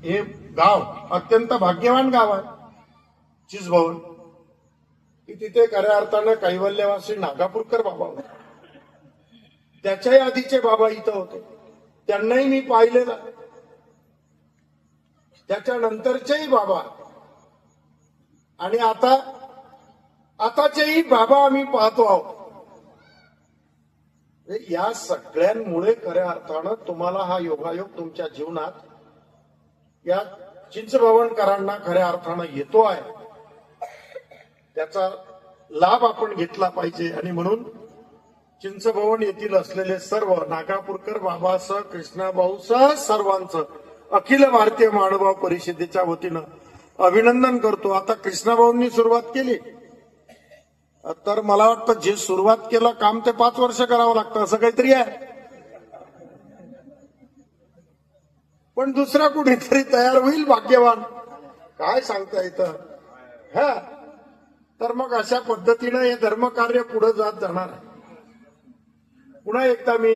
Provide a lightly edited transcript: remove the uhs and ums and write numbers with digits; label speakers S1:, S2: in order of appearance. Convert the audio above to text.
S1: हे गाव अत्यंत भाग्यवान गाव आहे चिचभवन, की तिथे खऱ्या अर्थानं कैवल्यवासी नागापूरकर बाबा होते. त्याच्याही आधीचे बाबा इथं होते, त्यांनाही मी पाहिलेलं. त्याच्यानंतरचेही बाबा आणि आताचेही बाबा आम्ही पाहतो आहोत. या सगळ्यांमुळे खऱ्या अर्थानं तुम्हाला हा योगायोग तुमच्या जीवनात या चिंचभवनकरांना खऱ्या अर्थानं येतो आहे. त्याचा लाभ आपण घेतला पाहिजे. आणि म्हणून चिंचभवन येथील असलेले सर्व नागापूरकर बाबासह कृष्णाभाऊसह सर्वांचं अखिल भारतीय महानुभाव परिषदेच्या वतीनं अभिनंदन करतो. आता कृष्णाभाऊंनी सुरुवात केली तर मला वाटतं जे सुरुवात केलं काम ते 5 वर्ष करावं लागतं असं काहीतरी आहे. पण दुसरा कुणीतरी तयार होईल भाग्यवान, काय सांगता येतं. हा तर मग अशा पद्धतीनं हे धर्मकार्य पुढे जात जाणार आहे. पुन्हा एकदा मी